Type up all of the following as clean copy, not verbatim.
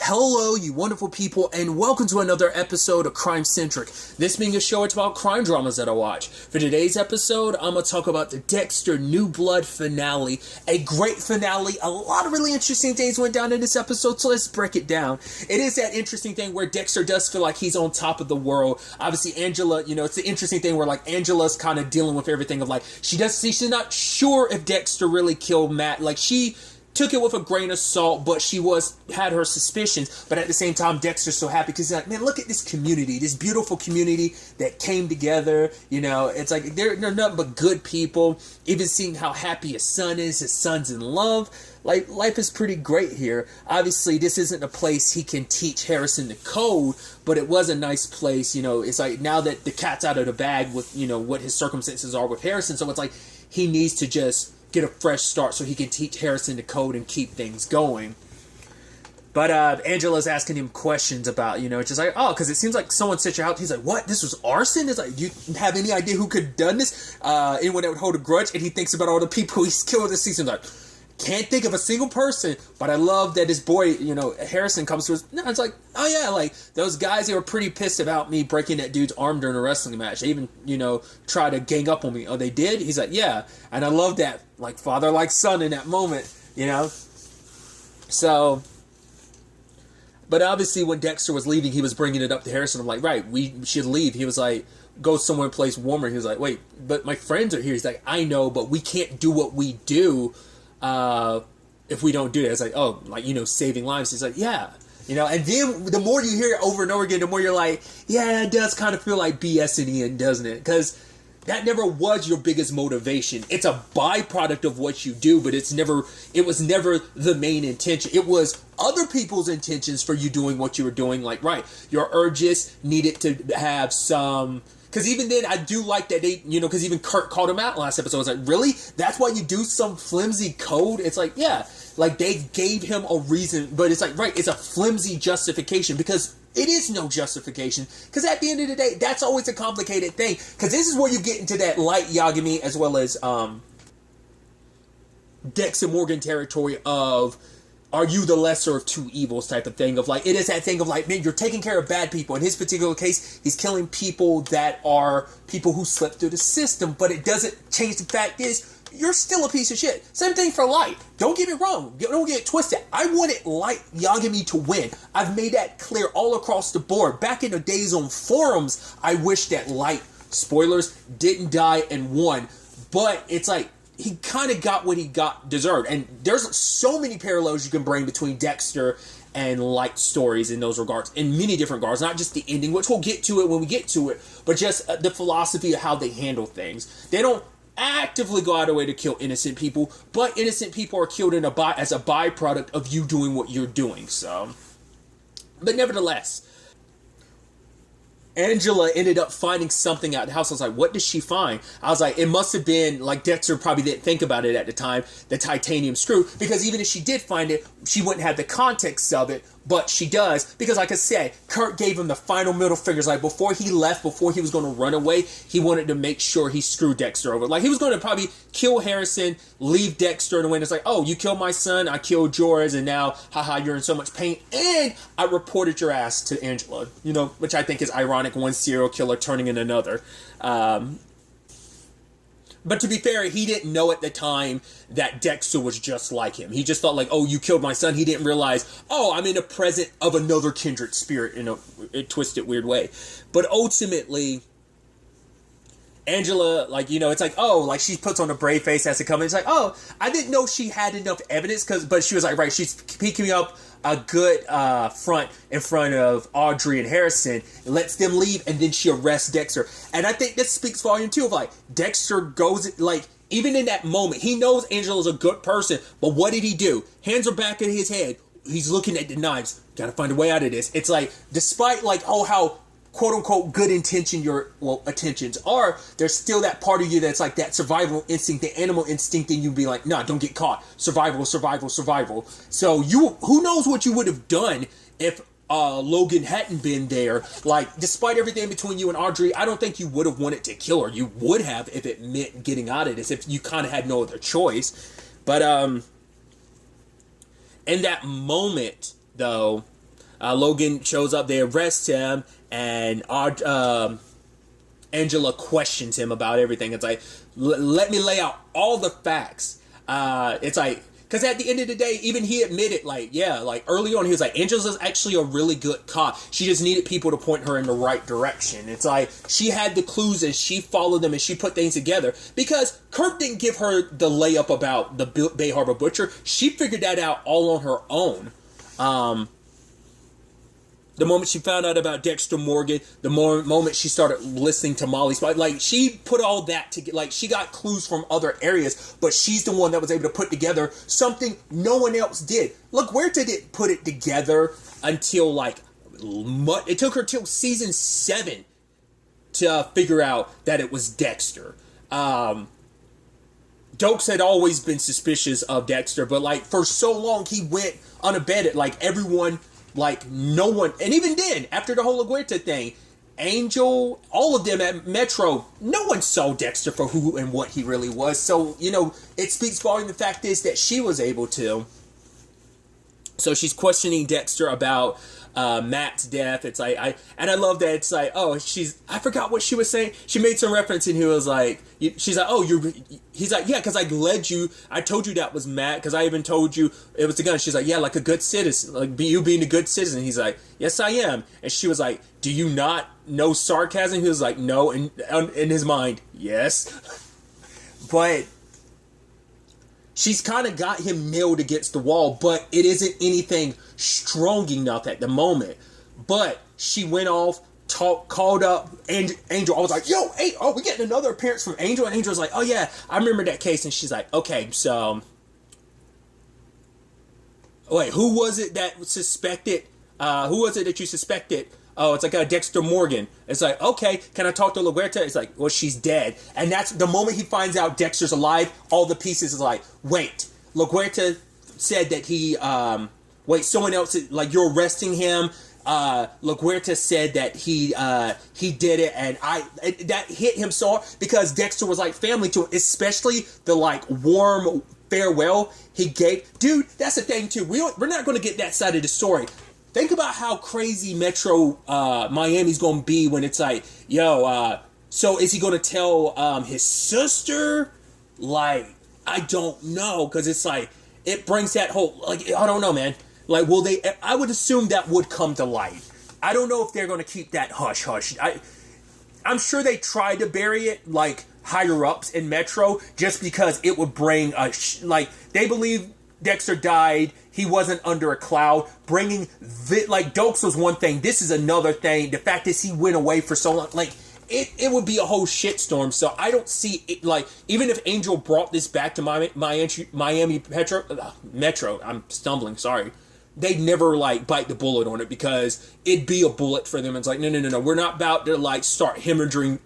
Hello, you wonderful people, and welcome to another episode of Crime Centric. This being a show, it's about crime dramas that I watch. For today's episode, I'm going to talk about the Dexter New Blood finale. A great finale. A lot of really interesting things went down in this episode, so let's break it down. It is that interesting thing where Dexter does feel like he's on top of the world. Obviously, Angela, it's the interesting thing where, like, Angela's kind of dealing with everything of, like, she's not sure if Dexter really killed Matt. Like, she took it with a grain of salt, but she had her suspicions. But at the same time, Dexter's so happy because he's like, man, look at this community, this beautiful community that came together. It's like they're nothing but good people. Even seeing how happy his son's in love. Like, life is pretty great here. Obviously, this isn't a place he can teach Harrison the code, but it was a nice place. It's like now that the cat's out of the bag with, what his circumstances are with Harrison. So it's like he needs to just get a fresh start so he can teach Harrison the code and keep things going. But Angela's asking him questions about, just like, oh, because it seems like someone set your house. He's like, what? This was arson? It's like, do you have any idea who could have done this? Anyone that would hold a grudge? And he thinks about all the people he's killed this season. Like, can't think of a single person, but I love that his boy, Harrison comes to us. No, it's like, oh yeah, like those guys, they were pretty pissed about me breaking that dude's arm during a wrestling match. They even, try to gang up on me. Oh, they did? He's like, yeah. And I love that, like father, like son in that moment, So, but obviously when Dexter was leaving, he was bringing it up to Harrison. I'm like, right, we should leave. He was like, go somewhere in a place warmer. He was like, wait, but my friends are here. He's like, I know, but we can't do what we do if we don't do that. It's like, oh, like, saving lives. He's like, yeah, and then the more you hear it over and over again, the more you're like, yeah, it does kind of feel like BS in the end, doesn't it? Because that never was your biggest motivation. It's a byproduct of what you do, but it was never the main intention. It was other people's intentions for you doing what you were doing. Like, right, your urges needed to have some. Because even then, I do like that they, because even Kurt called him out last episode. I was like, really? That's why you do some flimsy code? It's like, yeah, like they gave him a reason, but it's like, right, it's a flimsy justification because it is no justification. Because at the end of the day, that's always a complicated thing. Because this is where you get into that light Yagami as well as Dex and Morgan territory of, are you the lesser of two evils type of thing of like, it is that thing of like, man, you're taking care of bad people. In his particular case, he's killing people that are people who slip through the system, but it doesn't change the fact is, you're still a piece of shit. Same thing for Light. Don't get me wrong. Don't get it twisted. I wanted Light Yagami to win. I've made that clear all across the board. Back in the days on forums, I wish that Light, spoilers, didn't die and won. But it's like, he kind of got what he deserved. And there's so many parallels you can bring between Dexter and Light stories in those regards, in many different regards, not just the ending, which we'll get to it when we get to it, but just the philosophy of how they handle things. They don't actively go out of their way to kill innocent people, but innocent people are killed as a byproduct of you doing what you're doing. So, but nevertheless, Angela ended up finding something out of the house. I was like, what did she find? I was like, it must have been, like, Dexter probably didn't think about it at the time, the titanium screw, because even if she did find it, she wouldn't have the context of it, but she does, because like I said, Kurt gave him the final middle fingers. Like, before he left, before he was going to run away, he wanted to make sure he screwed Dexter over. Like, he was going to probably kill Harrison, leave Dexter in the way. It's like, oh, you killed my son, I killed yours, and now, haha, you're in so much pain, and I reported your ass to Angela, which I think is ironic, one serial killer turning in another. But to be fair, he didn't know at the time that Dexter was just like him. He just thought like, oh, you killed my son. He didn't realize, oh, I'm in the presence of another kindred spirit in a twisted, weird way. But ultimately, Angela, like, it's like, oh, like she puts on a brave face as it comes. It's like, oh, I didn't know she had enough evidence but she was like, right, she's picking up a good front in front of Audrey and Harrison, and lets them leave, and then she arrests Dexter. And I think this speaks volume too of like, Dexter goes, like, even in that moment, he knows Angela's a good person, but what did he do? Hands are back in his head. He's looking at the knives. Gotta find a way out of this. It's like, despite like, oh, how quote-unquote good intention your attentions are, there's still that part of you that's like that survival instinct, the animal instinct, and you'd be like, nah, don't get caught. Survival. So who knows what you would have done if Logan hadn't been there. Like, despite everything between you and Audrey, I don't think you would have wanted to kill her. You would have if it meant getting out of this, if you kind of had no other choice. But in that moment, though, Logan shows up, they arrest him, and Angela questions him about everything. It's like, let me lay out all the facts. It's like, because at the end of the day, even he admitted, like, yeah, like early on, he was like, Angela's actually a really good cop. She just needed people to point her in the right direction. It's like, she had the clues and she followed them and she put things together. Because Kirk didn't give her the layup about the Bay Harbor Butcher. She figured that out all on her own. The moment she found out about Dexter Morgan, the moment she started listening to Molly's, like, she put all that together. Like, she got clues from other areas, but she's the one that was able to put together something no one else did. Look, where did it put it together until, like, it took her till season 7 to figure out that it was Dexter. Dokes had always been suspicious of Dexter, but, like, for so long he went unabated. Like, everyone... Like, no one, and even then, after the whole LaGuerta thing, Angel, all of them at Metro, no one saw Dexter for who and what he really was. So, you know, it speaks volume. The fact is that she was able to. So she's questioning Dexter about Matt's death. It's like, I love that it's like, oh, I forgot what she was saying. She made some reference and he was like, she's like, oh, he's like, yeah, because I told you that was Matt, because I even told you it was the gun. She's like, yeah, like a good citizen, like you being a good citizen. He's like, yes, I am. And she was like, do you not know sarcasm? He was like, no. And in his mind, yes. But she's kind of got him nailed against the wall, but it isn't anything strong enough at the moment. But she went off, called up Angel. I was like, yo, hey, oh, we getting another appearance from Angel? And Angel was like, oh yeah, I remember that case. And she's like, okay, so wait, who was it that suspected? Who was it that you suspected? Oh, it's like Dexter Morgan. It's like, okay, can I talk to LaGuerta? It's like, well, she's dead. And that's the moment he finds out Dexter's alive, all the pieces is like, wait, LaGuerta said that he, someone else, like, you're arresting him. LaGuerta said that he did it, and that hit him so hard because Dexter was like family to him, especially the, like, warm farewell he gave. Dude, that's the thing too. We're not going to get that side of the story. Think about how crazy Metro Miami's going to be when it's like, yo, so is he going to tell his sister? Like, I don't know, because it's like, it brings that whole, like, I don't know, man. Like, will they, I would assume that would come to light. I don't know if they're going to keep that hush-hush. I'm sure they tried to bury it, like, higher-ups in Metro, just because it would bring, like, they believe Dexter died, he wasn't under a cloud. Bringing, like, Dokes was one thing, this is another thing. The fact is he went away for so long, like, it would be a whole shitstorm. So I don't see it, like, even if Angel brought this back to Miami Metro, I'm stumbling, sorry. They'd never, like, bite the bullet on it because it'd be a bullet for them. It's like, no, we're not about to, like, start hemorrhaging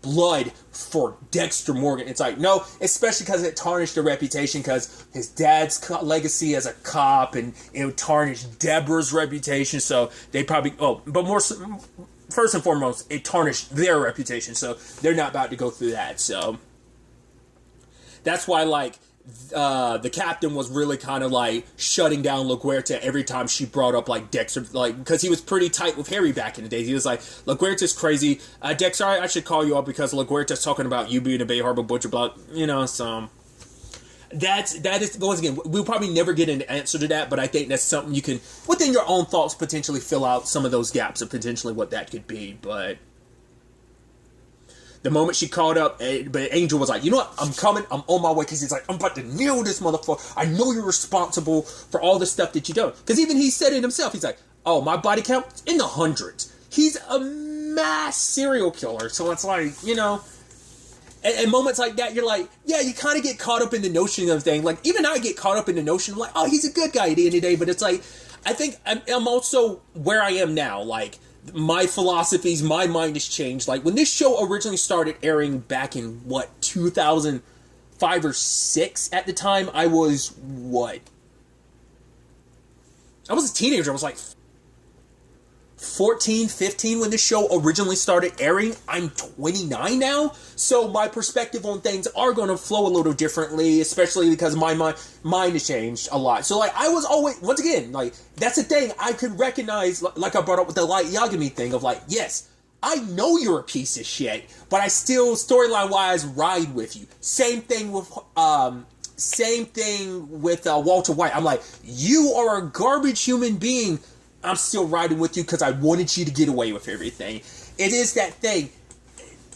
blood for Dexter Morgan. It's like, no, especially because it tarnished their reputation, because his dad's legacy as a cop, and it would tarnish Deborah's reputation. So they probably, but more, first and foremost, it tarnished their reputation. So they're not about to go through that. So that's why, like, the captain was really kind of like shutting down LaGuerta every time she brought up, like, Dexter, like, because he was pretty tight with Harry back in the day. He was like, LaGuerta's crazy. Dexter, I should call you up because LaGuerta's talking about you being a Bay Harbor Butcher, blah, you know, so that is, once again, we'll probably never get an answer to that, but I think that's something you can, within your own thoughts, potentially fill out some of those gaps of potentially what that could be. But the moment she called up, but Angel was like, you know what, I'm coming, I'm on my way, because he's like, I'm about to nail this motherfucker. I know you're responsible for all the stuff that you do. Because even he said it himself. He's like, oh, my body count in the hundreds. He's a mass serial killer. So it's like, you know, and moments like that, you're like, yeah, you kind of get caught up in the notion of thing. Like, even I get caught up in the notion of, like, oh, he's a good guy at the end of the day. But it's like, I think I'm also where I am now, like, my philosophies, my mind has changed. Like, when this show originally started airing back in, 2005 or 6 at the time, I was, I was a teenager. I was like 14, 15 when the show originally started airing. I'm 29 now, so my perspective on things are going to flow a little differently, especially because my mind has changed a lot. So, like, I was always, once again, like, that's the thing, I could recognize, like I brought up with the Light Yagami thing of, like, yes, I know you're a piece of shit, but I still, storyline-wise, ride with you. Same thing with Walter White. I'm like, you are a garbage human being, I'm still riding with you because I wanted you to get away with everything. It is that thing.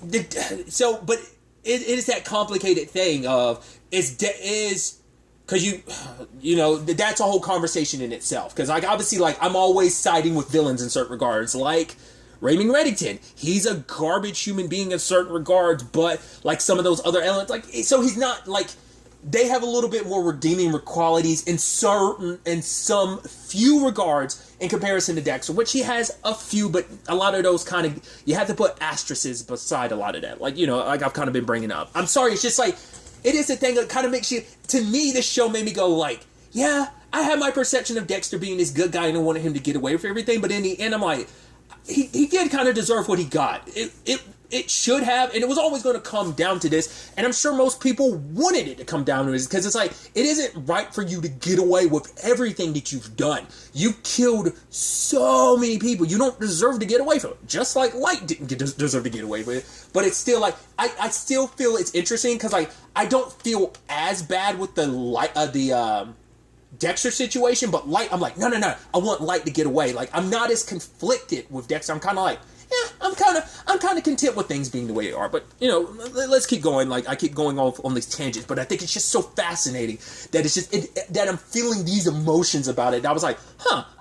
But it is that complicated thing of because you know, that's a whole conversation in itself. Because, like, obviously, like, I'm always siding with villains in certain regards. Like Raymond Reddington, he's a garbage human being in certain regards, but like some of those other elements, like, so he's not like. They have a little bit more redeeming qualities in some few regards in comparison to Dexter, which he has a few, but a lot of those kind of, you have to put asterisks beside a lot of that. Like, you know, like I've kind of been bringing up. I'm sorry, it's just like, it is a thing that kind of makes you, to me, this show made me go like, yeah, I had my perception of Dexter being this good guy and I wanted him to get away with everything, but in the end, I'm like, he did kind of deserve what he got. It should have, and it was always going to come down to this, and I'm sure most people wanted it to come down to this, because it's like, it isn't right for you to get away with everything that you've done. You've killed so many people, you don't deserve to get away from it, just like Light didn't deserve to get away with it, but it's still like, I still feel it's interesting, because like, I don't feel as bad with the Dexter situation, but Light, I'm like, no, I want Light to get away. Like, I'm not as conflicted with Dexter. I'm kind of like, yeah, I'm kind of content with things being the way they are. But, you know, let's keep going. Like, I keep going off on these tangents, but I think it's just so fascinating that it's just that I'm feeling these emotions about it. And I was like,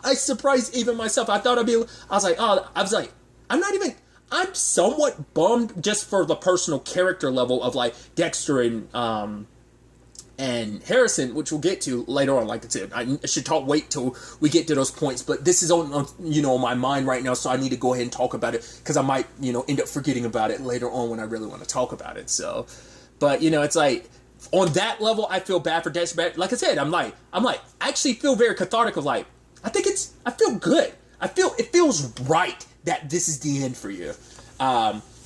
I surprised even myself. I was like, I'm somewhat bummed just for the personal character level of like Dexter and Harrison, which we'll get to later on. Like I said, I should wait till we get to those points, but this is on my mind right now, so I need to go ahead and talk about it, because I might, end up forgetting about it later on when I really want to talk about it. So, but, it's like, on that level, I feel bad for Dexter, but like I said, I'm like, I actually feel very cathartic of like, I feel good. It feels right that this is the end for you.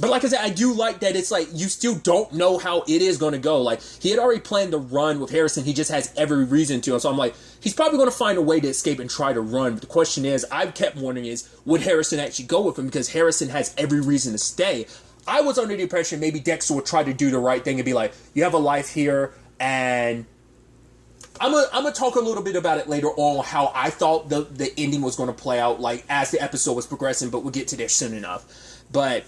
But like I said, I do like that it's like, you still don't know how it is going to go. Like, he had already planned to run with Harrison. He just has every reason to. And so I'm like, he's probably going to find a way to escape and try to run. But the question is, I've kept wondering is, would Harrison actually go with him? Because Harrison has every reason to stay. I was under the impression maybe Dexter would try to do the right thing and be like, you have a life here, and I'm gonna talk a little bit about it later on, how I thought the ending was going to play out, like, as the episode was progressing, but we'll get to there soon enough. But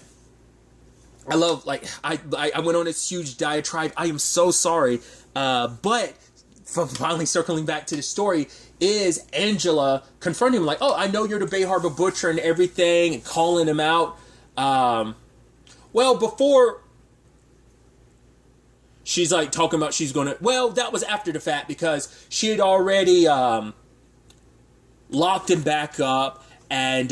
I love, like, I went on this huge diatribe. I am so sorry. But finally circling back to the story, is Angela confronting him like, oh, I know you're the Bay Harbor Butcher and everything, and calling him out. Well, before she's like talking about she's going to, well, that was after the fact, because she had already locked him back up, and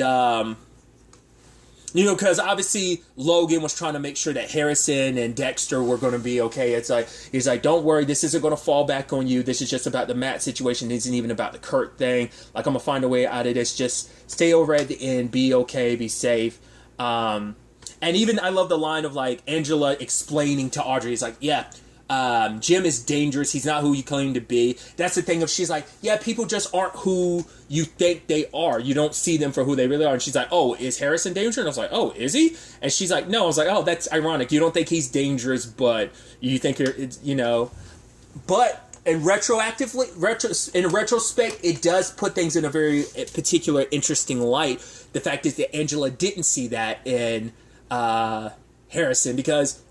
because obviously Logan was trying to make sure that Harrison and Dexter were going to be okay. It's like, he's like, don't worry, this isn't going to fall back on you. This is just about the Matt situation. It isn't even about the Kurt thing. Like, I'm going to find a way out of this. Just stay over at the end. Be okay. Be safe. And even I love the line of, like, Angela explaining to Audrey. He's like, yeah, Jim is dangerous. He's not who you claim to be. That's the thing of, she's like, yeah, people just aren't who you think they are. You don't see them for who they really are. And she's like, oh, is Harrison dangerous? And I was like, oh, is he? And she's like, no. I was like, oh, that's ironic. You don't think he's dangerous, but you think but in retrospect, it does put things in a very particular, interesting light. The fact is that Angela didn't see that in Harrison, because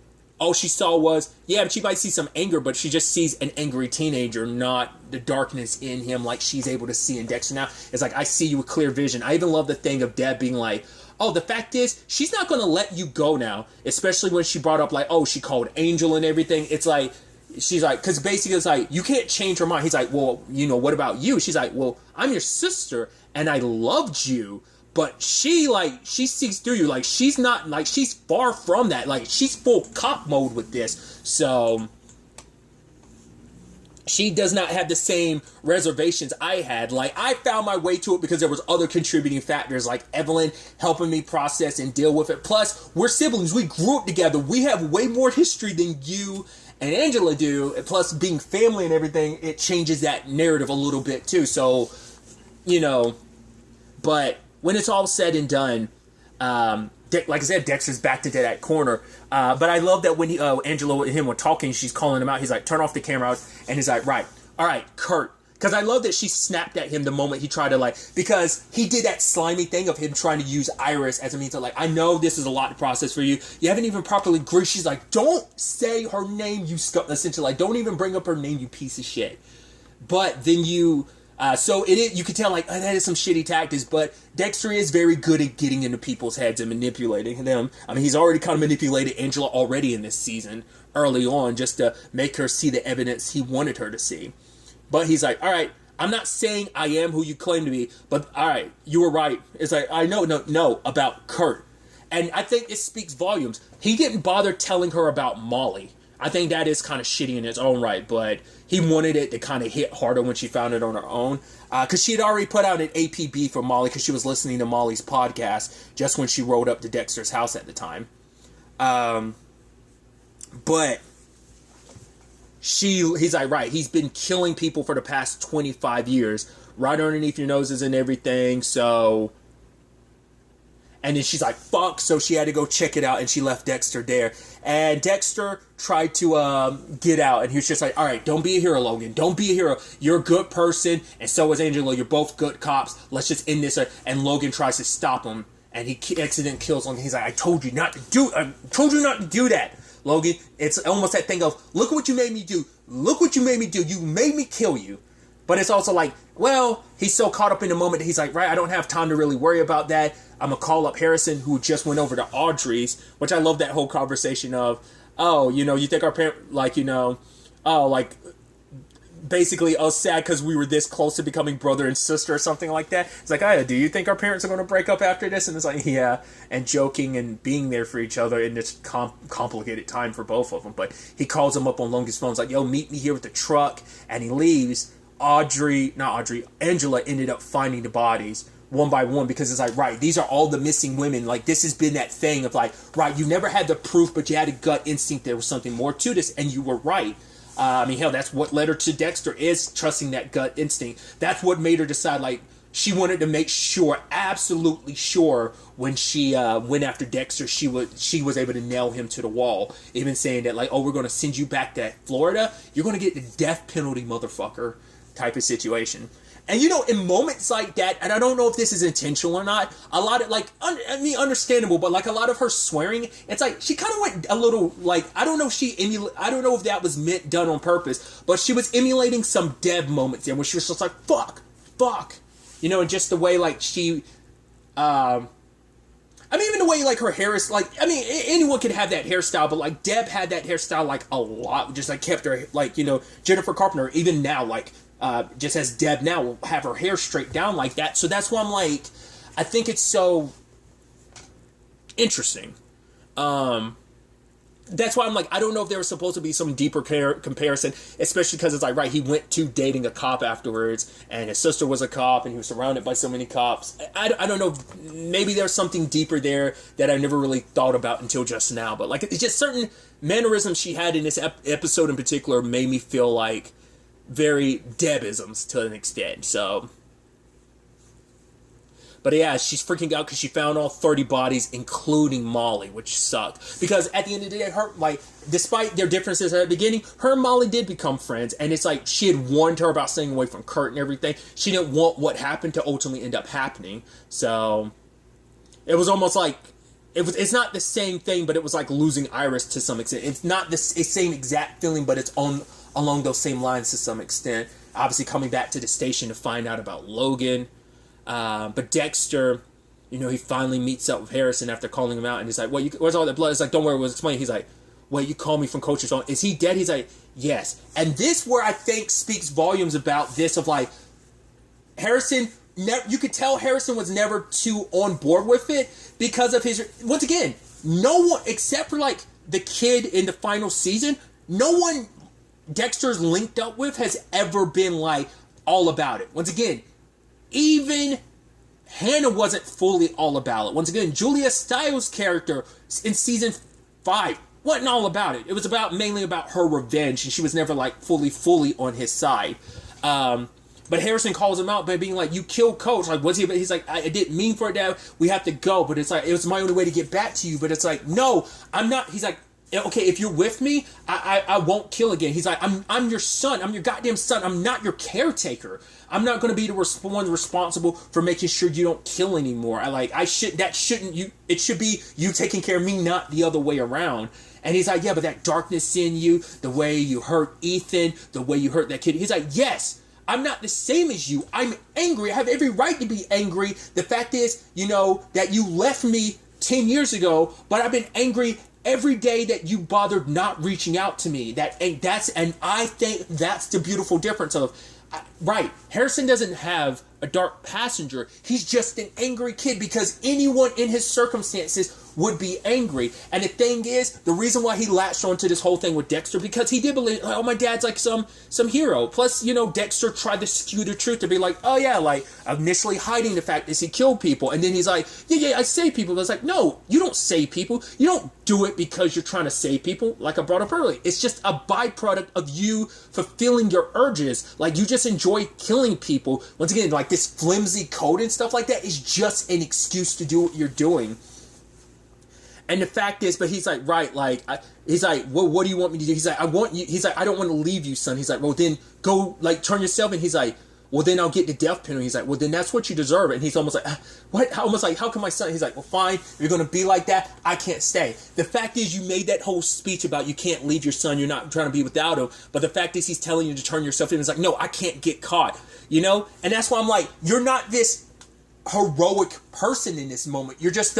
all she saw was, yeah, she might see some anger, but she just sees an angry teenager, not the darkness in him like she's able to see in Dexter now. It's like, I see you with clear vision. I even love the thing of Deb being like, oh, the fact is, she's not going to let you go now, especially when she brought up, like, oh, she called Angel and everything. It's like, she's like, because basically it's like, you can't change her mind. He's like, well, what about you? She's like, well, I'm your sister, and I loved you. But she sees through you. Like, she's not, like, she's far from that. Like, she's full cop mode with this. So, she does not have the same reservations I had. Like, I found my way to it because there was other contributing factors, like Evelyn helping me process and deal with it. Plus, we're siblings. We grew up together. We have way more history than you and Angela do. Plus, being family and everything, it changes that narrative a little bit too. So, you know, but when it's all said and done, like I said, Dexter's backed into that corner. But I love that when Angela and him were talking, she's calling him out. He's like, turn off the camera. And he's like, right. All right, Kurt. Because I love that she snapped at him the moment he tried to, like, because he did that slimy thing of him trying to use Iris as a means of, like, I know this is a lot to process for you. You haven't even properly agreed. She's like, don't say her name, you essentially, like, don't even bring up her name, you piece of shit. But then you... so you can tell, like, that is some shitty tactics, but Dexter is very good at getting into people's heads and manipulating them. I mean, he's already kind of manipulated Angela already in this season, early on, just to make her see the evidence he wanted her to see. But he's like, all right, I'm not saying I am who you claim to be, but all right, you were right. It's like, I know about Kurt. And I think it speaks volumes. He didn't bother telling her about Molly. I think that is kind of shitty in its own right, but he wanted it to kind of hit harder when she found it on her own. Because she had already put out an APB for Molly because she was listening to Molly's podcast just when she rode up to Dexter's house at the time. But he's like, right, he's been killing people for the past 25 years, right underneath your noses and everything, so... And then she's like, fuck, so she had to go check it out, and she left Dexter there. And Dexter tried to get out, and he was just like, all right, don't be a hero, Logan. Don't be a hero. You're a good person, and so is Angela. You're both good cops. Let's just end this. And Logan tries to stop him, and he accidentally kills Logan. He's like, I told you not to do that, Logan. It's almost that thing of, look what you made me do. Look what you made me do. You made me kill you. But it's also like, well, he's so caught up in the moment that he's like, right, I don't have time to really worry about that. I'm going to call up Harrison, who just went over to Audrey's, which I love that whole conversation of, oh, you know, you think our parent, like, you know, oh, like, basically us sad because we were this close to becoming brother and sister or something like that. It's like, oh, do you think our parents are going to break up after this? And it's like, yeah, and joking and being there for each other in this complicated time for both of them. But he calls him up on Logan's phone. It's like, yo, meet me here with the truck. And he leaves. Angela ended up finding the bodies one by one because it's like, right, these are all the missing women. Like, this has been that thing of like, right, you never had the proof, but you had a gut instinct there was something more to this, and you were right. I mean, hell, that's what led her to Dexter, is trusting that gut instinct. That's what made her decide, like, she wanted to make sure, absolutely sure, when she went after Dexter, she was able to nail him to the wall. Even saying that, like, oh, we're going to send you back to Florida. You're going to get the death penalty, motherfucker, type of situation. And, you know, in moments like that, and I don't know if this is intentional or not, a lot of, like, understandable, but, like, a lot of her swearing, it's like, she kind of went a little, like, I don't know if that was done on purpose, but she was emulating some Deb moments there, where she was just like, fuck, you know, and just the way, like, she, I mean, even the way, like, her hair is, like, I mean, anyone could have that hairstyle, but, like, Deb had that hairstyle, like, a lot, just, like, kept her, like, you know, Jennifer Carpenter, even now, like, just as Deb now will have her hair straight down like that. So that's why I'm like, I think it's so interesting. That's why I'm like, I don't know if there was supposed to be some deeper comparison, especially because it's like, right, he went to dating a cop afterwards, and his sister was a cop, and he was surrounded by so many cops. I don't know, maybe there's something deeper there that I never really thought about until just now. But, like, it's just certain mannerisms she had in this episode in particular made me feel like very Debisms to an extent, so. But yeah, she's freaking out because she found all 30 bodies, including Molly, which sucked. Because at the end of the day, her, like, despite their differences at the beginning, her and Molly did become friends, and it's like, she had warned her about staying away from Kurt and everything. She didn't want what happened to ultimately end up happening, so. It was almost like, it's not the same thing, but it was like losing Iris to some extent. It's not the same exact feeling, but it's along those same lines to some extent. Obviously coming back to the station to find out about Logan. But Dexter, you know, he finally meets up with Harrison after calling him out, and he's like, where's all that blood? It's like, don't worry, we'll explain. He's like, wait, you called me from Coach's phone. Is he dead? He's like, yes. And this where I think speaks volumes about this of like, Harrison, you could tell Harrison was never too on board with it because of his, once again, no one, except for like the kid in the final season, no one Dexter's linked up with has ever been like all about it. Once again, even Hannah wasn't fully all about it. Once again, Julia Stiles' character in season 5 wasn't all about it. It was mainly about her revenge, and she was never like fully on his side. But Harrison calls him out by being like, "You killed Coach." Like, what's he? He's like, "I didn't mean for it, Dad. We have to go." But it's like, it was my only way to get back to you. But it's like, no, I'm not. He's like, okay, if you're with me, I won't kill again. He's like, I'm your son. I'm your goddamn son. I'm not your caretaker. I'm not going to be the one responsible for making sure you don't kill anymore. It should be you taking care of me, not the other way around. And he's like, yeah, but that darkness in you, the way you hurt Ethan, the way you hurt that kid. He's like, yes, I'm not the same as you. I'm angry. I have every right to be angry. The fact is, that you left me 10 years ago, but I've been angry every day that you bothered not reaching out to me. And I think that's the beautiful difference of, right, Harrison doesn't have a dark passenger. He's just an angry kid because anyone in his circumstances would be angry. And the thing is, the reason why he latched onto this whole thing with Dexter, because he did believe, oh, my dad's like some hero. Plus, Dexter tried to skew the truth to be like, oh yeah, like initially hiding the fact that he killed people. And then he's like, yeah, I save people. But it's like, no, you don't save people. You don't do it because you're trying to save people. Like I brought up earlier, it's just a byproduct of you fulfilling your urges. Like you just enjoy killing people. Once again, like this flimsy code and stuff like that is just an excuse to do what you're doing. And the fact is, but he's like, right, like, he's like, well, what do you want me to do? He's like, I want you, he's like, I don't want to leave you, son. He's like, well, then go, like, turn yourself in. He's like, well, then I'll get the death penalty. He's like, well, then that's what you deserve. And he's almost like, what? Almost like, how can my son? He's like, well, fine. If you're going to be like that, I can't stay. The fact is, you made that whole speech about you can't leave your son. You're not trying to be without him. But the fact is, he's telling you to turn yourself in. It's like, no, I can't get caught, And that's why I'm like, you're not this heroic person in this moment. You're just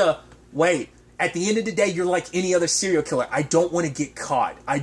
wait. At the end of the day, you're like any other serial killer. I don't want to get caught. I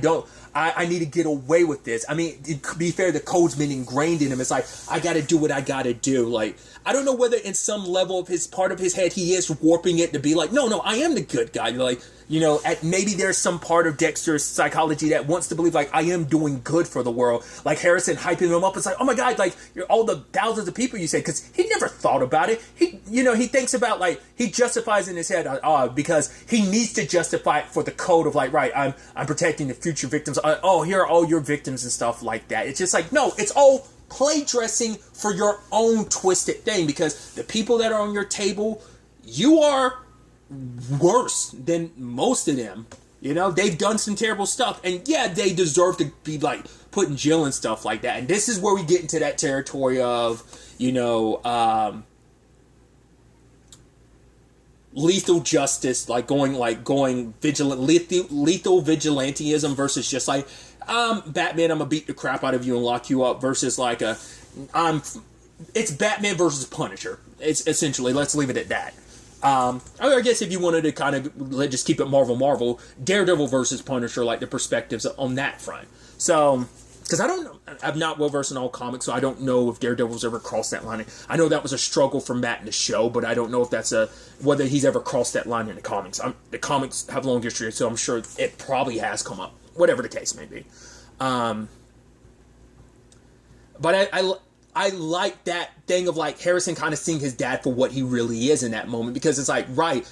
need to get away with this. I mean, to be fair, the code's been ingrained in him. It's like, I got to do what I got to do. Like, I don't know whether in some level of part of his head, he is warping it to be like, no, I am the good guy. Like, maybe there's some part of Dexter's psychology that wants to believe like, I am doing good for the world. Like Harrison hyping him up. It's like, oh my God, like you're all the thousands of people you said, because he never thought about it. He thinks about like, he justifies in his head, because he needs to justify it for the code of like, right, I'm protecting the future victims. Here are all your victims and stuff like that. It's just like, no, it's all play dressing for your own twisted thing, because the people that are on your table, you are worse than most of them. They've done some terrible stuff, and yeah, they deserve to be like put in jail and stuff like that. And this is where we get into that territory of lethal justice, going vigilant, lethal vigilantism versus just like, Batman, I'm gonna beat the crap out of you and lock you up, versus like it's Batman versus Punisher. It's essentially, let's leave it at that. I guess if you wanted to kind of just keep it Marvel, Daredevil versus Punisher, like the perspectives on that front. So, because I don't know, I'm not well versed in all comics, so I don't know if Daredevil's ever crossed that line. I know that was a struggle for Matt in the show, but I don't know if that's whether he's ever crossed that line in the comics. The comics have a long history, so I'm sure it probably has come up, whatever the case may be. But I like that thing of like Harrison kind of seeing his dad for what he really is in that moment, because it's like, right,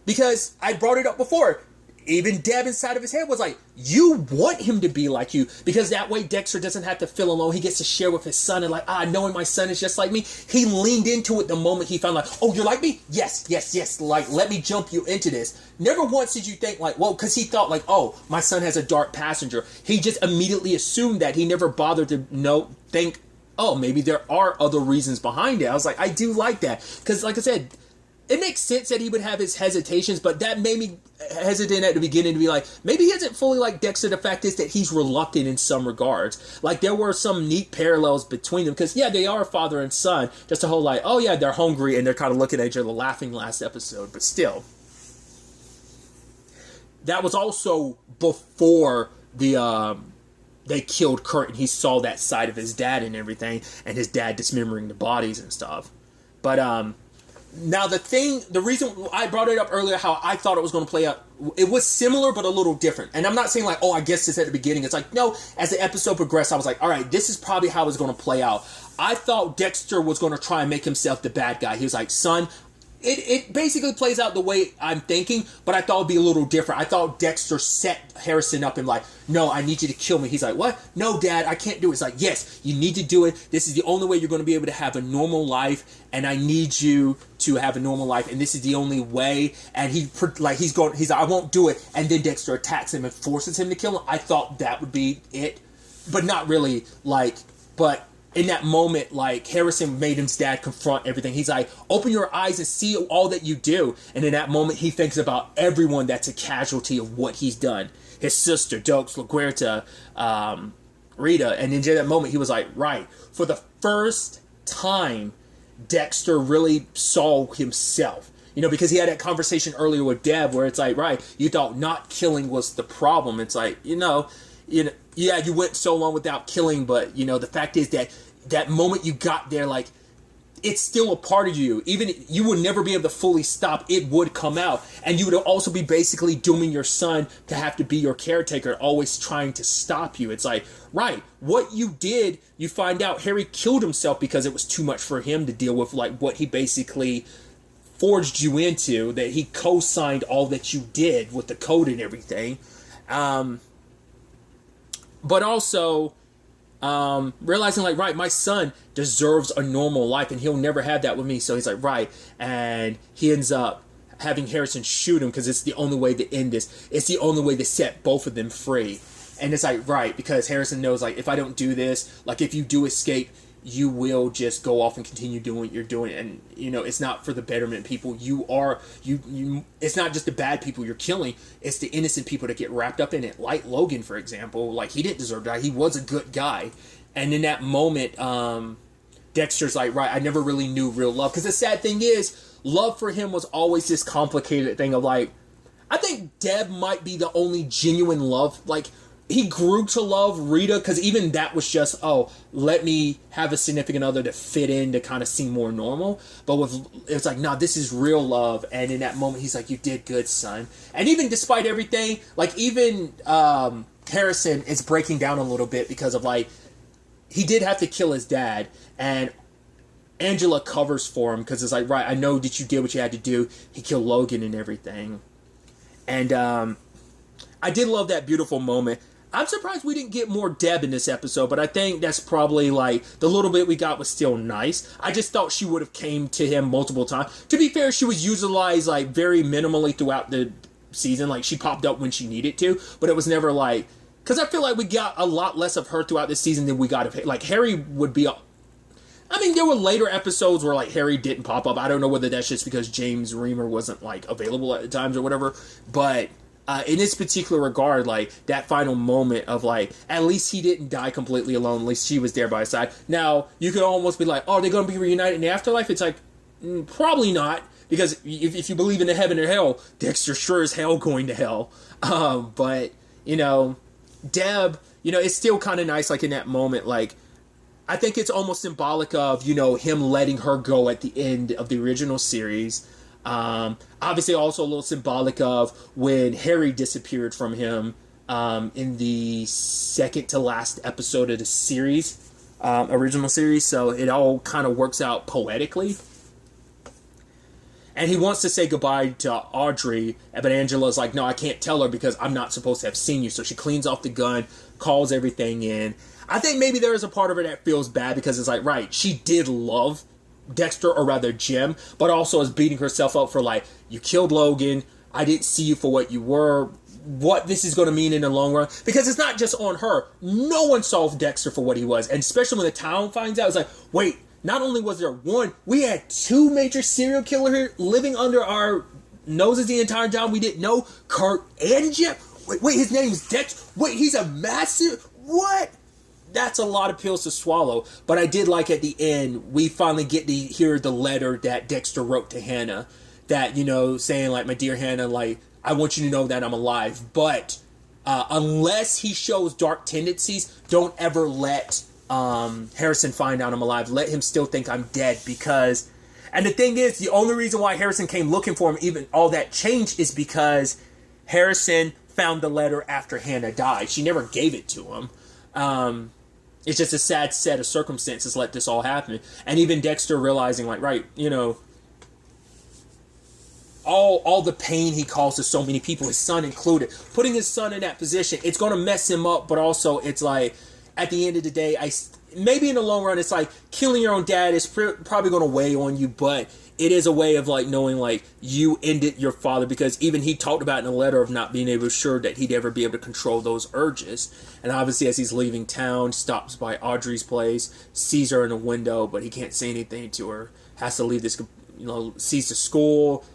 because I brought it up before, even Deb inside of his head was like, you want him to be like you, because that way Dexter doesn't have to feel alone. He gets to share with his son, and like, knowing my son is just like me. He leaned into it the moment he found like, oh, you're like me? Yes. Like, let me jump you into this. Never once did you think like, well, because he thought like, oh, my son has a dark passenger. He just immediately assumed that. He never bothered to think, oh, maybe there are other reasons behind it. I was like, I do like that. Because like I said, it makes sense that he would have his hesitations, but that made me hesitant at the beginning to be like, maybe he isn't fully like Dexter. The fact is that he's reluctant in some regards. Like, there were some neat parallels between them, because yeah, they are father and son. Just a whole like, oh yeah, they're hungry and they're kind of looking at each other laughing last episode, but still. That was also before they killed Kurt, and he saw that side of his dad and everything, and his dad dismembering the bodies and stuff. But Now, the reason I brought it up earlier, how I thought it was going to play out, it was similar but a little different. And I'm not saying like, oh, I guess this at the beginning. It's like, no, as the episode progressed, I was like, all right, this is probably how it's going to play out. I thought Dexter was going to try and make himself the bad guy. He was like, son, it basically plays out the way I'm thinking, but I thought it'd be a little different. I thought Dexter set Harrison up and like, no, I need you to kill me. He's like, what? No, Dad, I can't do it. It's like, yes, you need to do it. This is the only way you're going to be able to have a normal life, and I need you to have a normal life, and this is the only way. And he's like, I won't do it. And then Dexter attacks him and forces him to kill him. I thought that would be it, but not really. But in that moment, like, Harrison made his dad confront everything. He's like, open your eyes and see all that you do. And in that moment, he thinks about everyone that's a casualty of what he's done. His sister, Dokes, LaGuerta, Rita. And in that moment, he was like, right. For the first time, Dexter really saw himself. You know, because he had that conversation earlier with Deb where it's like, right, you thought not killing was the problem. It's like, yeah, you went so long without killing, but, the fact is that moment you got there, like, it's still a part of you. Even you would never be able to fully stop. It would come out. And you would also be basically dooming your son to have to be your caretaker, always trying to stop you. It's like, right, what you did, you find out Harry killed himself because it was too much for him to deal with, like, what he basically forged you into, that he co-signed all that you did with the code and everything. But also realizing, like, right, my son deserves a normal life, and he'll never have that with me. So he's like, right, and he ends up having Harrison shoot him because it's the only way to end this. It's the only way to set both of them free. And it's like, right, because Harrison knows, like, if I don't do this, like, if you do escape, you will just go off and continue doing what you're doing. And, it's not for the betterment of people. It's not just the bad people you're killing. It's the innocent people that get wrapped up in it. Like Logan, for example. Like, he didn't deserve to die. He was a good guy. And in that moment, Dexter's like, right, I never really knew real love. Because the sad thing is, love for him was always this complicated thing of, like, I think Deb might be the only genuine love. Like, he grew to love Rita because even that was just, oh, let me have a significant other to fit in, to kind of seem more normal. But it's like, nah, this is real love. And in that moment, he's like, you did good, son. And even despite everything, like, even Harrison is breaking down a little bit because of, like, he did have to kill his dad. And Angela covers for him because it's like, right, I know that you did what you had to do. He killed Logan and everything. And I did love that beautiful moment. I'm surprised we didn't get more Deb in this episode, but I think that's probably, like, the little bit we got was still nice. I just thought she would have came to him multiple times. To be fair, she was utilized, like, very minimally throughout the season. Like, she popped up when she needed to, but it was never, like, because I feel like we got a lot less of her throughout the season than we got of, like, Harry would be I mean, there were later episodes where, like, Harry didn't pop up. I don't know whether that's just because James Remar wasn't, like, available at the times or whatever, but in this particular regard, like, that final moment of, like, at least he didn't die completely alone. At least she was there by his side. Now, you could almost be like, oh, they're going to be reunited in the afterlife? It's like, probably not. Because if you believe in the heaven or hell, Dexter sure as hell going to hell. But, Deb, it's still kind of nice, like, in that moment, like, I think it's almost symbolic of, him letting her go at the end of the original series. Obviously also a little symbolic of when Harry disappeared from him in the second to last episode of the series, original series. So it all kind of works out poetically. And he wants to say goodbye to Audrey, but Angela's like, no, I can't tell her because I'm not supposed to have seen you. So she cleans off the gun, calls everything in. I think maybe there is a part of her that feels bad because it's like, right, she did love Dexter, or rather Jim, but also is beating herself up for, like, you killed Logan, I didn't see you for what you were, what this is going to mean in the long run, because it's not just on her. No one saw Dexter for what he was, and especially when the town finds out, it's like, wait, not only was there one, we had two major serial killers here living under our noses the entire time. We didn't know Kurt and Jim. Wait, his name's Dexter. Wait, he's a massive, what? That's a lot of pills to swallow. But I did like at the end, we finally get to hear the letter that Dexter wrote to Hannah. That, saying, like, my dear Hannah, like, I want you to know that I'm alive. But unless he shows dark tendencies, don't ever let Harrison find out I'm alive. Let him still think I'm dead. Because And the thing is, the only reason why Harrison came looking for him, even all that changed, is because Harrison found the letter after Hannah died. She never gave it to him. It's just a sad set of circumstances let this all happen. And even Dexter realizing, like, right, you know, all the pain he caused to so many people, his son included, putting his son in that position, it's going to mess him up, but also it's like, at the end of the day, maybe in the long run, it's like killing your own dad is probably going to weigh on you, but it is a way of like knowing like you ended your father, because even he talked about in a letter of not being able sure that he'd ever be able to control those urges. And obviously as he's leaving town, stops by Audrey's place, sees her in a window, but he can't say anything to her, has to leave this, you know, sees the school,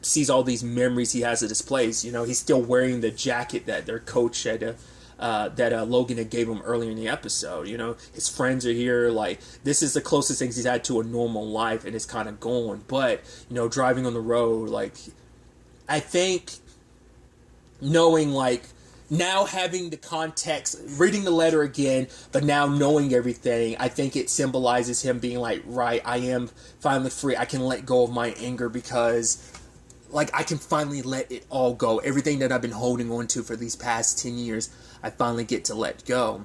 sees all these memories he has at this place. You know, he's still wearing the jacket that their coach had that Logan had gave him earlier in the episode. You know, his friends are here. Like, this is the closest things he's had to a normal life, and it's kind of going. But, you know, driving on the road, like, I think knowing, like, now having the context, reading the letter again, but now knowing everything, I think it symbolizes him being like, right, I am finally free. I can let go of my anger because, like, I can finally let it all go. Everything that I've been holding on to for these past 10 years, I finally get to let go.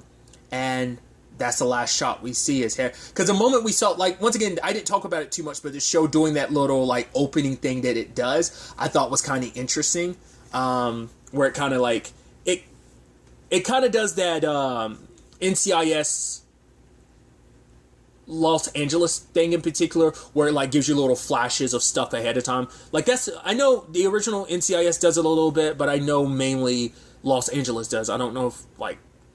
And that's the last shot we see is hair. Because the moment we saw, like, once again, I didn't talk about it too much, but the show doing that little, like, opening thing that it does, I thought was kind of interesting. Where it kind of, like, it kind of does that NCIS Los Angeles thing in particular, where it like gives you little flashes of stuff ahead of time. Like, that's, I know the original NCIS does it a little bit, but I know mainly Los Angeles does. I don't know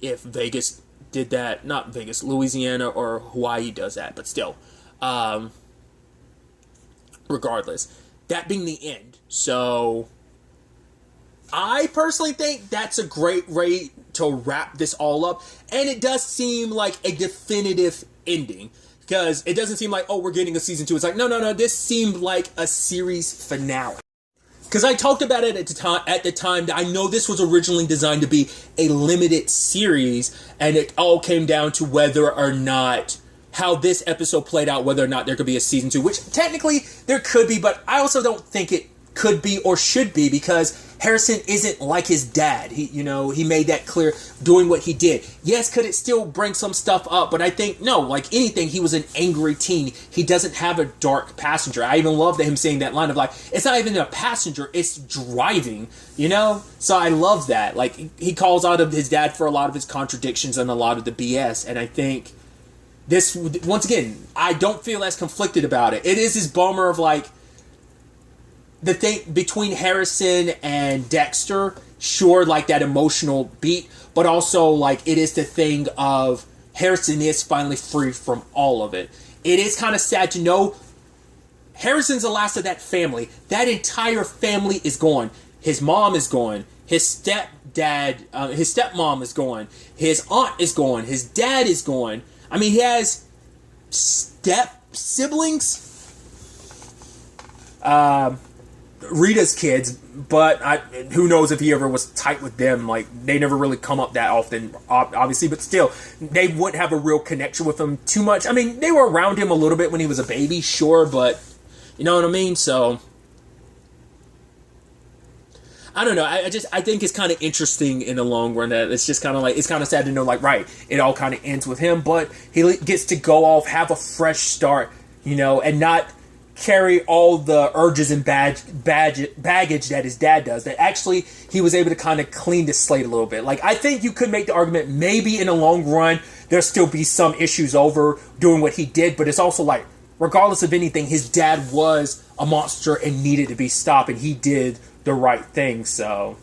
if Vegas did that. Not Vegas, Louisiana or Hawaii does that, but still. Regardless, that being the end. So I personally think that's a great way to wrap this all up. And it does seem like a definitive ending. Because it doesn't seem like, oh, we're getting a season 2. It's like, no, this seemed like a series finale. Because I talked about it at the time that I know this was originally designed to be a limited series. And it all came down to whether or not, how this episode played out, whether or not there could be a season 2. Which technically there could be, but I also don't think it could be or should be, because Harrison isn't like his dad. He made that clear doing what he did. Yes, could it still bring some stuff up? But I think, no, like anything, he was an angry teen. He doesn't have a dark passenger. I even love that him saying that line of like, it's not even a passenger, it's driving, So I love that. Like, he calls out of his dad for a lot of his contradictions and a lot of the BS. And I think this, once again, I don't feel as conflicted about it. It is this bummer of like, the thing between Harrison and Dexter, sure, like that emotional beat, but also like it is the thing of Harrison is finally free from all of it. It is kind of sad to know Harrison's the last of that family. That entire family is gone. His mom is gone. His stepdad, his stepmom is gone. His aunt is gone. His dad is gone. I mean, he has step siblings. Rita's kids, but who knows if he ever was tight with them. Like, they never really come up that often, obviously, but still, they wouldn't have a real connection with him too much. I mean, they were around him a little bit when he was a baby, sure, but you know what I mean? So, I don't know. I think it's kind of interesting in the long run that it's just kind of like, it's kind of sad to know, like, right, it all kind of ends with him, but he gets to go off, have a fresh start, and not carry all the urges and baggage that his dad does. That actually he was able to kind of clean the slate a little bit. Like, I think you could make the argument maybe in the long run there'll still be some issues over doing what he did, but it's also like, regardless of anything, his dad was a monster and needed to be stopped, and he did the right thing. So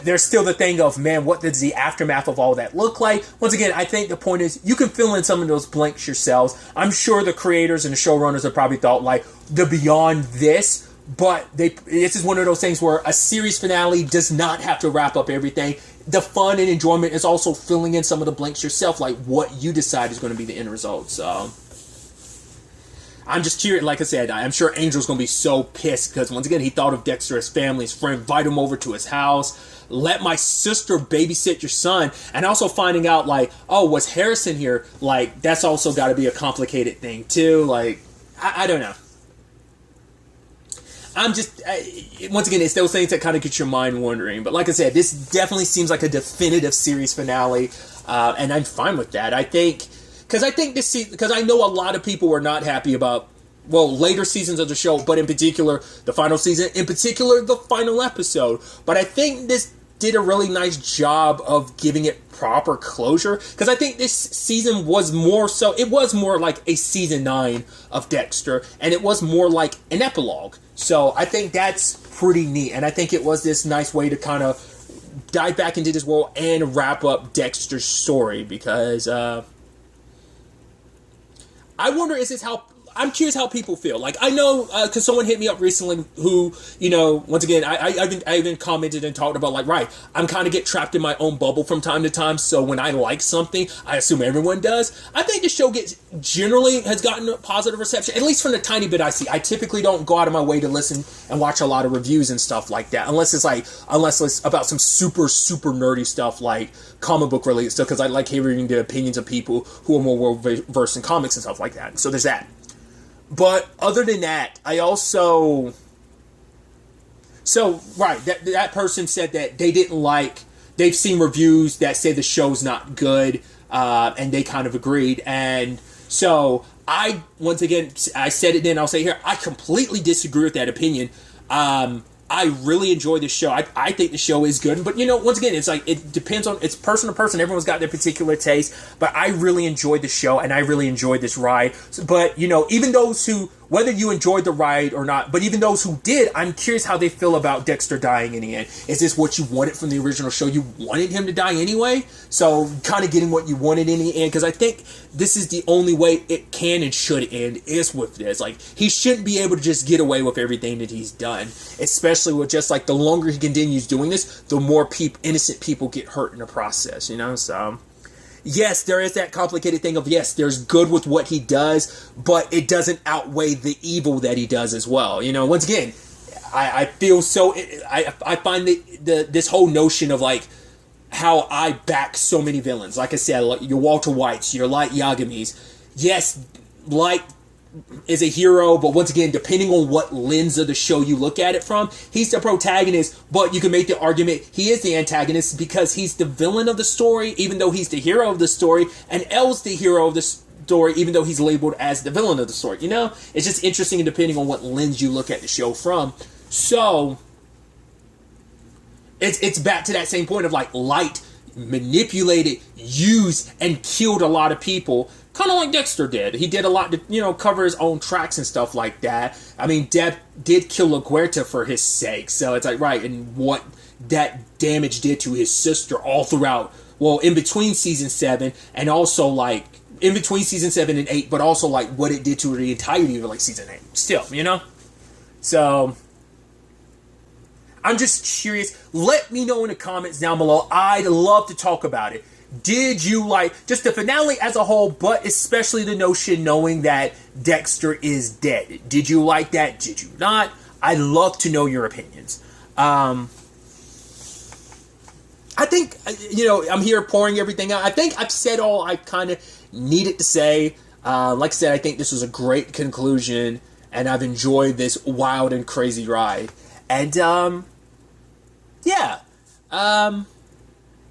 there's still the thing of, man, what does the aftermath of all that look like? Once again, I think the point is you can fill in some of those blanks yourselves. I'm sure the creators and the showrunners have probably thought like the beyond this, but this is one of those things where a series finale does not have to wrap up everything. The fun and enjoyment is also filling in some of the blanks yourself, like what you decide is going to be the end result. So I'm just curious. Like I said, I'm sure Angel's gonna be so pissed because once again he thought of Dexter, his family, his friend, invite him over to his house. Let my sister babysit your son, and also finding out like, oh, was Harrison here? Like that's also got to be a complicated thing too. Like I don't know. I'm just, once again, it's those things that kind of get your mind wandering. But like I said, this definitely seems like a definitive series finale, and I'm fine with that. I think, because I know a lot of people were not happy about, well, later seasons of the show, but in particular, the final season, in particular, the final episode. But I think this did a really nice job of giving it proper closure, because I think this season was more so, it was more like a season 9 of Dexter, and it was more like an epilogue. So I think that's pretty neat, and I think it was this nice way to kind of dive back into this world and wrap up Dexter's story, because I wonder, is this how, I'm curious how people feel. Like, I know, because someone hit me up recently who, you know, once again, I even commented and talked about, like, right, I'm kind of get trapped in my own bubble from time to time, so when I like something, I assume everyone does. I think the show has gotten a positive reception, at least from the tiny bit I see. I typically don't go out of my way to listen and watch a lot of reviews and stuff like that, unless it's about some super, super nerdy stuff like comic book related stuff, because I like hearing the opinions of people who are more well-versed in comics and stuff like that. So there's that. But other than that, I also... So, right, that person said that they didn't like... They've seen reviews that say the show's not good, and they kind of agreed. And so, once again, I said it then, I'll say here, I completely disagree with that opinion. I really enjoy this show. I think the show is good. But, you know, once again, it's like, it depends on, it's person to person. Everyone's got their particular taste. But I really enjoyed the show, and I really enjoyed this ride. But, you know, even those who, whether you enjoyed the ride or not, but even those who did, I'm curious how they feel about Dexter dying in the end. Is this what you wanted from the original show? You wanted him to die anyway? So, kind of getting what you wanted in the end. Because I think this is the only way it can and should end, is with this. Like, he shouldn't be able to just get away with everything that he's done. Especially with just, like, the longer he continues doing this, the more innocent people get hurt in the process, you know? So... yes, there is that complicated thing of, yes, there's good with what he does, but it doesn't outweigh the evil that he does as well. You know, once again, I feel so... I find this whole notion of, like, how I back so many villains. Like I said, like your Walter Whites, your Light Yagamis. Yes, Light is a hero, but once again, depending on what lens of the show you look at it from, he's the protagonist, but you can make the argument he is the antagonist because he's the villain of the story, even though he's the hero of the story, and L's the hero of the story, even though he's labeled as the villain of the story. You know, it's just interesting, and depending on what lens you look at the show from. So it's back to that same point of, like, Light manipulated, used, and killed a lot of people, kind of like Dexter did. He did a lot to, you know, cover his own tracks and stuff like that. I mean, Deb did kill LaGuerta for his sake, so it's like, right, and what that damage did to his sister all throughout, well, in between season 7, and also, like, in between season 7 and 8, but also, like, what it did to the entirety of, like, season 8. Still, you know? So... I'm just curious. Let me know in the comments down below. I'd love to talk about it. Did you like just the finale as a whole, but especially the notion knowing that Dexter is dead? Did you like that? Did you not? I'd love to know your opinions. I think, you know, I'm here pouring everything out. I think I've said all I kind of needed to say. Like I said, I think this was a great conclusion, and I've enjoyed this wild and crazy ride. And, yeah.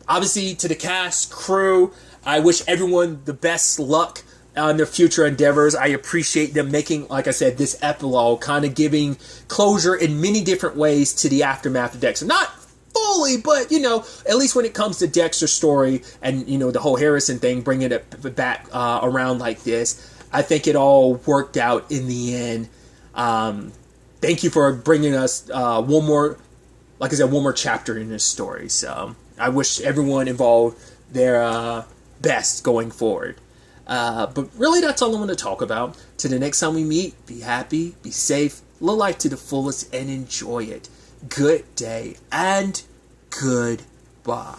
Obviously, to the cast, crew, I wish everyone the best luck on their future endeavors. I appreciate them making, like I said, this epilogue, kind of giving closure in many different ways to the aftermath of Dexter. Not fully, but, you know, at least when it comes to Dexter's story and, you know, the whole Harrison thing, bringing it back around like this, I think it all worked out in the end. Thank you for bringing us one more chapter in this story. So I wish everyone involved their best going forward. But really, that's all I want to talk about. Till the next time we meet, be happy, be safe, live life to the fullest, and enjoy it. Good day and goodbye.